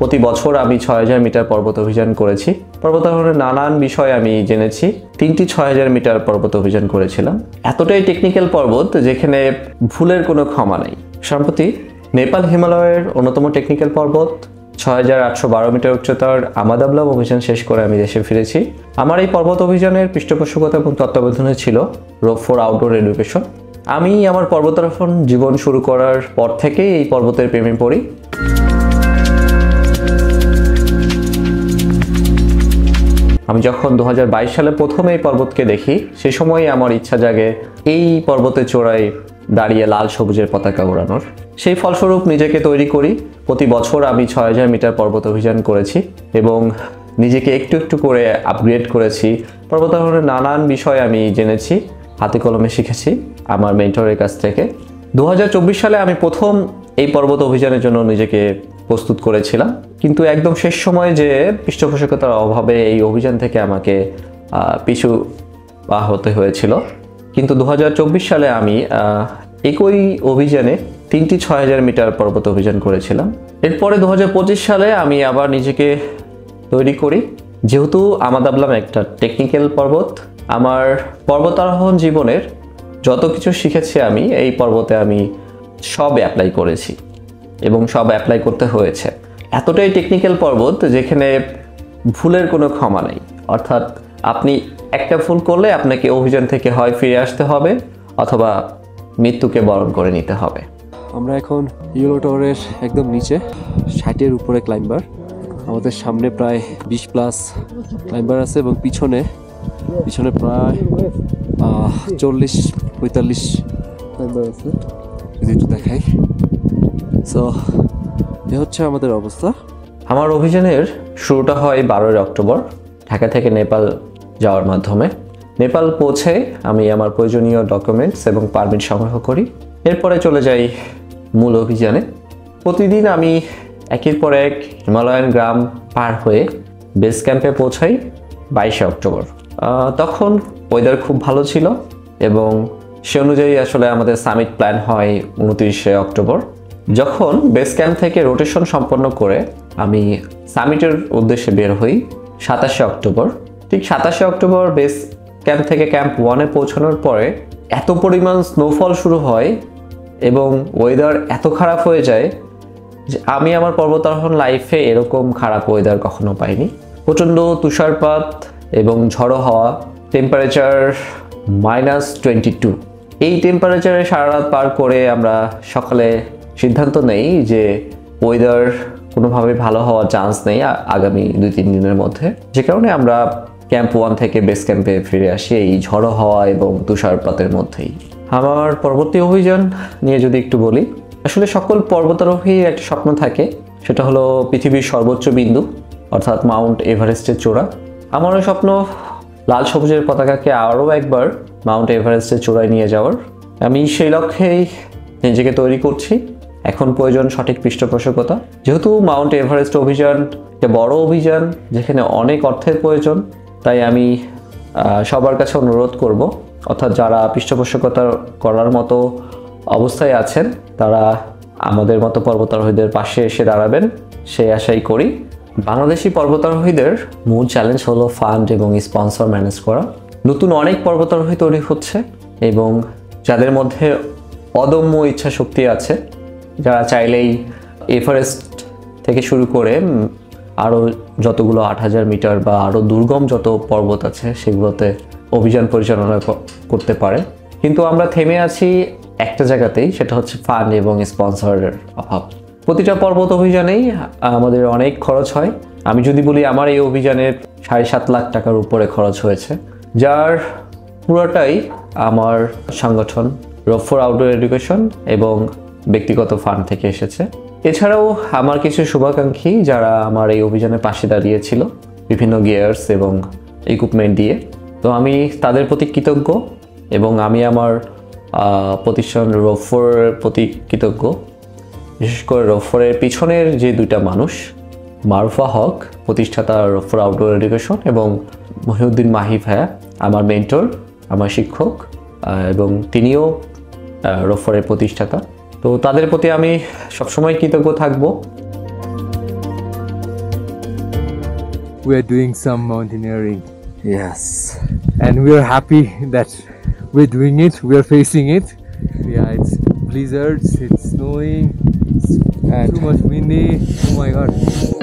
প্রতি বছর আমি ৬০০০ মিটার পর্বত অভিযান করেছি। পর্বতারোহণের নানান বিষয় আমি জেনেছি। 3টি ৬০০০ মিটার পর্বত অভিযান করেছিলাম। এতটাই টেকনিক্যাল পর্বত যেখানে ভুলের কোনো ক্ষমা নেই। সম্প্রতি নেপাল হিমালয়ের অন্যতম টেকনিক্যাল পর্বত ৬৮১২ মিটার উচ্চতার আমাদাবলাম অভিযান শেষ করে আমি দেশে ফিরেছি। আমার এই পর্বত অভিযানের পৃষ্ঠপোষকতা এবং তত্ত্বাবধানে ছিল রোপ4 আউটডোর এডুকেশন। আমি আমার পর্বতারোহণ জীবন শুরু করার পর থেকেই এই পর্বতের প্রেমে পড়ি। আমি যখন ২০২২ সালে প্রথম এই পর্বতকে দেখি, সে সময়ই আমার ইচ্ছা জাগে এই পর্বতের চূড়ায় দাঁড়িয়ে লাল সবুজের পতাকা ওড়ানোর। সেই ফলস্বরূপ নিজেকে তৈরি করি। প্রতি বছর আমি ৬০০০ মিটার পর্বত অভিযান করেছি এবং নিজেকে একটু একটু করে আপগ্রেড করেছি। পর্বতারোহণের নানান বিষয় আমি জেনেছি, হাতে কলমে শিখেছি আমার মেন্টরের কাছ থেকে। ২০২৪ সালে আমি প্রথম এই পর্বত অভিযানের জন্য নিজেকে প্রস্তুত করেছিলাম, কিন্তু একদম শেষ সময়ে যে পৃষ্ঠপোষকতার অভাবে এই অভিযান থেকে আমাকে পিছু পা হতে হয়েছিল। কিন্তু ২০২৪ সালে আমি একই অভিযানে 3টি ৬০০০ মিটার পর্বত অভিযান করেছিলাম। এরপরে ২০২৫ সালে আমি আবার নিজেকে তৈরি করি। যেহেতু আমাদাবলাম একটা টেকনিক্যাল পর্বত, আমার পর্বতারোহণ জীবনের যত কিছু শিখেছি আমি এই পর্বতে আমি সব অ্যাপ্লাই করেছি এবং সব অ্যাপ্লাই করতে হয়েছে। এতটাই টেকনিক্যাল পর্বত যেখানে ভুলের কোনো ক্ষমা নেই। অর্থাৎ আপনি একটা ভুল করলে আপনাকে অভিযান থেকে হয় ফিরে আসতে হবে অথবা মৃত্যুকে বরণ করে নিতে হবে। আমরা এখন ইয়েলো টাওয়ারের একদম নিচে, ৬০-এর উপরে ক্লাইম্বার। আমাদের সামনে প্রায় 20+ ক্লাইম্বার আছে এবং পিছনে প্রায় 40-45 ক্লাইম্বার আছে। যদি একটু দেখাই, সো এ হচ্ছে আমাদের অবস্থা। আমার অভিযানের শুরুটা হয় 12 অক্টোবর ঢাকা থেকে নেপাল যাওয়ার মাধ্যমে। নেপাল পৌঁছে আমি আমার প্রয়োজনীয় ডকুমেন্টস এবং পারমিট সংগ্রহ করি। এরপরে চলে যাই মূল অভিযানে। প্রতিদিন আমি একের পর এক হিমালয়ান গ্রাম পার হয়ে বেস ক্যাম্পে পৌঁছাই 22 অক্টোবর। তখন ওয়েদার খুব ভালো ছিল এবং সে অনুযায়ী আসলে আমাদের সামিট প্ল্যান হয় 29 অক্টোবর। যখন বেস ক্যাম্প থেকে রোটেশন সম্পন্ন করে আমি সামিটের উদ্দেশ্যে বের হই 27 অক্টোবর। ঠিক 27 অক্টোবর বেস ক্যাম্প থেকে ক্যাম্প 1-এ পৌঁছানোর পরে এত পরিমাণ স্নোফল শুরু হয় এবং ওয়েদার এত খারাপ হয়ে যায় যে আমি আমার পর্বতারোহণ লাইফে এরকম খারাপ ওয়েদার কখনো পাইনি। প্রচণ্ড তুষারপাত এবং ঝড়ো হাওয়া, টেম্পারেচার -22। এই টেম্পারেচারে সারা রাত পার করে আমরা সকালে সিদ্ধান্ত নেই যে ওয়েদার কোনোভাবে ভালো হওয়ার চান্স নেই আগামী 2-3 দিনের মধ্যে, যে কারণে আমরা ক্যাম্প 1 থেকে বেস ক্যাম্পে ফিরে আসি এই ঝড়ো হাওয়া এবং তুষারপাতের মধ্যেই। আমার পরবর্তী অভিযান নিয়ে যদি একটু বলি, আসলে সকল পর্বতারোহীর একটা স্বপ্ন থাকে, সেটা হলো পৃথিবীর সর্বোচ্চ বিন্দু অর্থাৎ মাউন্ট এভারেস্টের চূড়া। আমারও স্বপ্ন লাল সবুজের পতাকাকে আরও একবার মাউন্ট এভারেস্টের চূড়ায় নিয়ে যাওয়ার। আমি সেই লক্ষ্যেই নিজেকে তৈরি করছি। এখন প্রয়োজন সঠিক পৃষ্ঠপোষকতা। যেহেতু মাউন্ট এভারেস্ট অভিযান একটা বড় অভিযান যেখানে অনেক অর্থের প্রয়োজন, তাই আমি সবার কাছে অনুরোধ করব, অর্থাৎ যারা পৃষ্ঠপোষকতা করার মতো অবস্থায় আছেন তারা আমাদের মতো পর্বতারোহীদের পাশে এসে দাঁড়াবেন, সেই আশাই করি। বাংলাদেশি পর্বতারোহীদের মূল চ্যালেঞ্জ হলো ফান্ড এবং স্পন্সর ম্যানেজ করা। নতুন অনেক পর্বতারোহী তৈরি হচ্ছে এবং যাদের মধ্যে অদম্য ইচ্ছা শক্তি আছে, যারা চাইলেই এভারেস্ট থেকে শুরু করে আরও যতগুলো 8000 মিটার বা আরও দুর্গম যত পর্বত আছে সেগুলোতে অভিযান পরিচালনা করতে পারে। কিন্তু আমরা থেমে আছি একটা জায়গাতেই, সেটা হচ্ছে ফান্ড এবং স্পন্সরের অভাব। প্রতিটা পর্বত অভিযানেই আমাদের অনেক খরচ হয়। আমি যদি বলি আমার এই অভিযানের 7.5 লাখ টাকার উপরে খরচ হয়েছে, যার পুরোটাই আমার সংগঠন রোপ4 আউটডোর এডুকেশন এবং ব্যক্তিগত ফান্ড থেকে এসেছে। এছাড়াও আমার কিছু শুভাকাঙ্ক্ষী যারা আমার এই অভিযানের পাশে দাঁড়িয়েছিল বিভিন্ন গিয়ার্স এবং ইকুইপমেন্ট দিয়ে, তো আমি তাদের প্রতি কৃতজ্ঞ এবং আমি আমার প্রতিষ্ঠান রোপ4 প্রতি কৃতজ্ঞ। বিশেষ করে রোপ4-এর পিছনের যে দুইটা মানুষ, মারুফা হক প্রতিষ্ঠাতা রোপ4 আউটডোর এডুকেশন এবং মহিউদ্দিন মাহি ভাইয়া আমার মেন্টর, আমার শিক্ষক এবং তিনিও রোপ4-এর প্রতিষ্ঠাতা। তো তাদের প্রতি আমি সবসময় কৃতজ্ঞ থাকব। we are doing some mountaineering. Yes. And we are happy that we're doing it, we are facing it. Yeah, it's blizzards, it's snowing, it's too much windy. Oh my god.